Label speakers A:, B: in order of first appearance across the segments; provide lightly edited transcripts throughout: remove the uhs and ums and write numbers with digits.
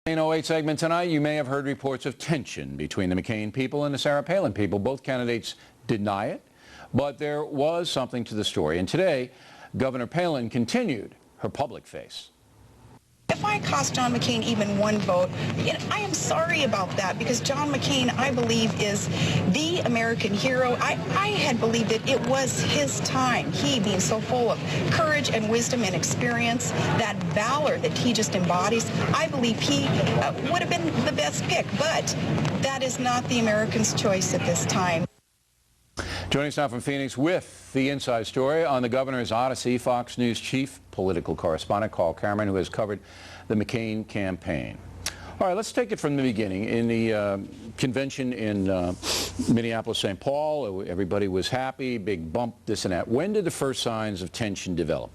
A: 8 segment tonight, you may have heard reports of tension between the McCain people and the Sarah Palin people. Both candidates deny it, but there was something to the story. And today, Governor Palin continued her public face.
B: If I cost John McCain even one vote, I am sorry about that, because John McCain, I believe, is the American hero. I had believed that it was his time. He, being so full of courage and wisdom and experience, that valor that he just embodies, I believe he would have been the best pick. But that is not the Americans' choice at this time.
A: Joining us now from Phoenix with the inside story on the governor's odyssey, Fox News chief political correspondent Carl Cameron, who has covered the McCain campaign. All right, let's take it from the beginning. In the convention in Minneapolis, St. Paul, everybody was happy, big bump, this and that. When did the first signs of tension develop?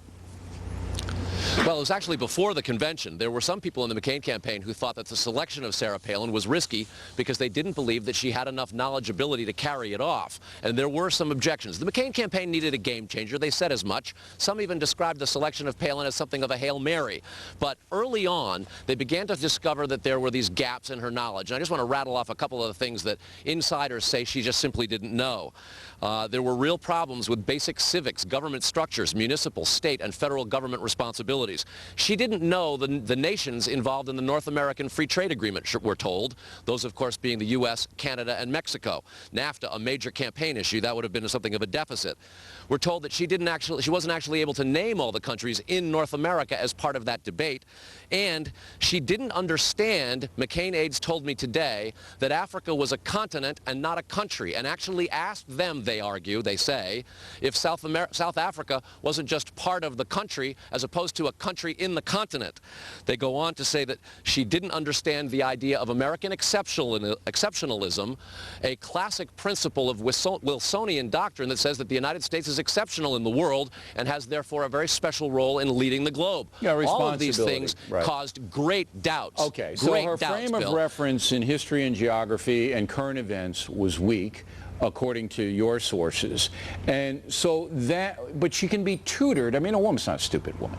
C: Well, it was actually before the convention. There were some people in the McCain campaign who thought that the selection of Sarah Palin was risky because they didn't believe that she had enough knowledgeability to carry it off. And there were some objections. The McCain campaign needed a game changer. They said as much. Some even described the selection of Palin as something of a Hail Mary. But early on, they began to discover that there were these gaps in her knowledge. And I just want to rattle off a couple of the things that insiders say she just simply didn't know. There were real problems with basic civics, government structures, municipal, state, and federal government responsibilities. She didn't know the nations involved in the North American Free Trade Agreement, we're told. Those, of course, being the U.S., Canada, and Mexico. NAFTA, a major campaign issue, that would have been something of a deficit. We're told that she wasn't actually able to name all the countries in North America as part of that debate. And she didn't understand, McCain aides told me today, that Africa was a continent and not a country, and actually asked them, they say, if South Africa wasn't just part of the country as opposed to a country in the continent. They go on to say that she didn't understand the idea of American exceptionalism, a classic principle of Wilsonian doctrine that says that the United States is exceptional in the world and has therefore a very special role in leading the globe.
A: Yeah,
C: all of these things caused great doubts.
A: Okay, so her frame of reference in history and geography and current events was weak, according to your sources. And so that, but she can be tutored. I mean, a woman's not a stupid woman.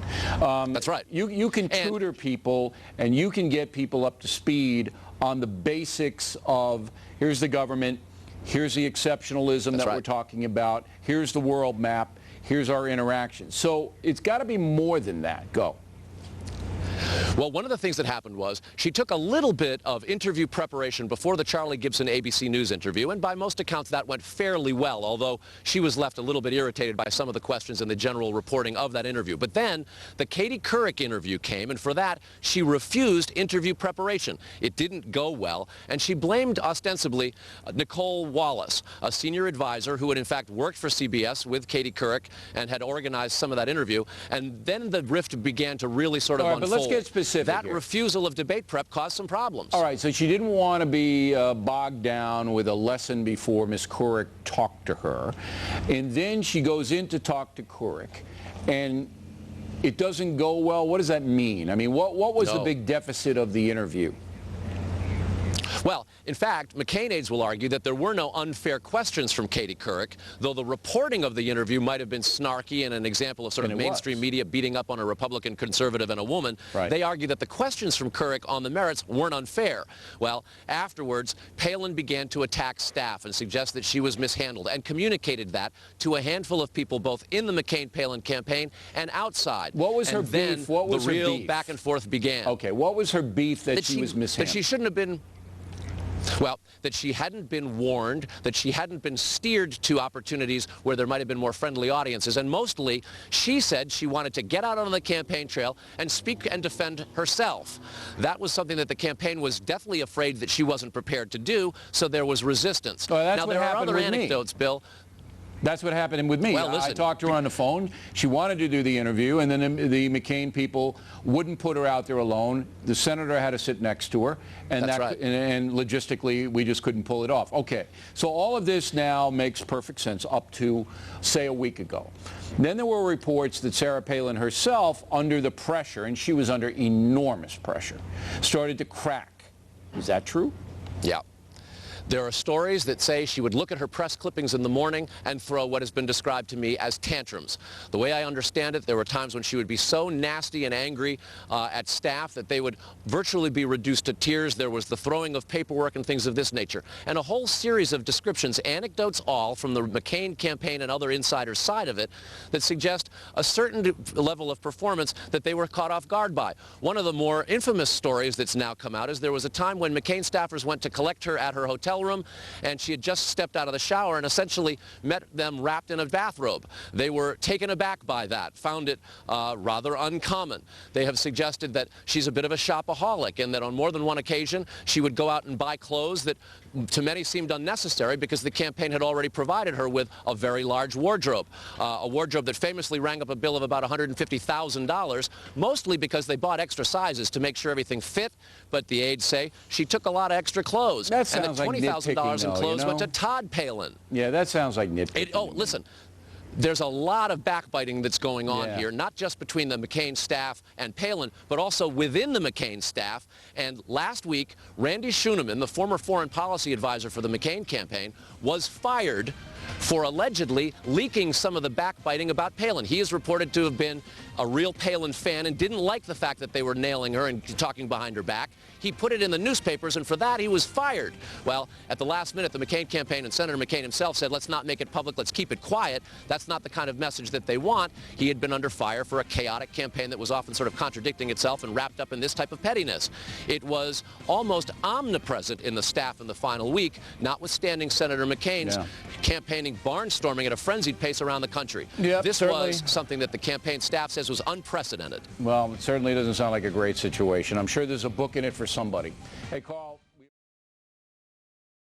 C: That's right.
A: You can tutor people, and you can get people up to speed on the basics of, here's the government, here's the exceptionalism that we're talking about, here's the world map, here's our interaction. So it's got to be more than that. Go.
C: Well, one of the things that happened was she took a little bit of interview preparation before the Charlie Gibson ABC News interview, and by most accounts that went fairly well, although she was left a little bit irritated by some of the questions and the general reporting of that interview. But then the Katie Couric interview came, and for that she refused interview preparation. It didn't go well, and she blamed ostensibly Nicole Wallace, a senior advisor who had in fact worked for CBS with Katie Couric and had organized some of that interview. And then the rift began to really sort of unfold.
A: But let's get specific.
C: That
A: here.
C: refusal of debate prep caused some problems.
A: All right, so she didn't want to be bogged down with a lesson before Ms. Couric talked to her. And then she goes in to talk to Couric, and it doesn't go well. What does that mean? I mean, what was the big deficit of the interview?
C: Well, in fact, McCain aides will argue that there were no unfair questions from Katie Couric, though the reporting of the interview might have been snarky and an example of sort of mainstream media beating up on a Republican conservative and a woman. They argue that the questions from Couric on the merits weren't unfair. Well, afterwards, Palin began to attack staff and suggest that she was mishandled, and communicated that to a handful of people both in the McCain-Palin campaign and outside.
A: What was her beef? What was
C: the real
A: her beef?
C: Back and forth began.
A: Okay, what was her beef that she was mishandled?
C: That she shouldn't have been... Well, that she hadn't been warned, that she hadn't been steered to opportunities where there might have been more friendly audiences, and mostly she said she wanted to get out on the campaign trail and speak and defend herself. That was something that the campaign was definitely afraid that she wasn't prepared to do, so there was resistance.
A: Well,
C: now, there are other anecdotes, Bill.
A: That's what happened with me.
C: Well, listen.
A: I talked to her on the phone. She wanted to do the interview, and then the McCain people wouldn't put her out there alone. The senator had to sit next to her, and and logistically, we just couldn't pull it off. Okay, so all of this now makes perfect sense up to, say, a week ago. Then there were reports that Sarah Palin herself, under the pressure, and she was under enormous pressure, started to crack. Is that true?
C: Yeah. There are stories that say she would look at her press clippings in the morning and throw what has been described to me as tantrums. The way I understand it, there were times when she would be so nasty and angry at staff that they would virtually be reduced to tears. There was the throwing of paperwork and things of this nature. And a whole series of descriptions, anecdotes all, from the McCain campaign and other insiders' side of it, that suggest a certain level of performance that they were caught off guard by. One of the more infamous stories that's now come out is there was a time when McCain staffers went to collect her at her hotel room, and she had just stepped out of the shower and essentially met them wrapped in a bathrobe. They were taken aback by that, found it rather uncommon. They have suggested that she's a bit of a shopaholic and that on more than one occasion she would go out and buy clothes that to many seemed unnecessary because the campaign had already provided her with a very large wardrobe, a wardrobe that famously rang up a bill of about $150,000, mostly because they bought extra sizes to make sure everything fit, but the aides say she took a lot of extra clothes.
A: That sounds
C: and
A: like
C: $20,000 in clothes went to
A: know?
C: Todd Palin.
A: Yeah, that sounds like nitpicking.
C: Oh, listen. There's a lot of backbiting that's going on
A: Yeah.
C: here, not just between the McCain staff and Palin, but also within the McCain staff. And last week, Randy Schooneman, the former foreign policy advisor for the McCain campaign, was fired for allegedly leaking some of the backbiting about Palin. He is reported to have been a real Palin fan and didn't like the fact that they were nailing her and talking behind her back. He put it in the newspapers, and for that he was fired. Well, at the last minute, the McCain campaign and Senator McCain himself said, let's not make it public, let's keep it quiet. That's not the kind of message that they want. He had been under fire for a chaotic campaign that was often sort of contradicting itself and wrapped up in this type of pettiness. It was almost omnipresent in the staff in the final week, notwithstanding Senator McCain's campaigning barnstorming at a frenzied pace around the country.
A: Yep,
C: this
A: certainly
C: was something that the campaign staff says was unprecedented.
A: Well, it certainly doesn't sound like a great situation. I'm sure there's a book in it for somebody. Hey, Carl.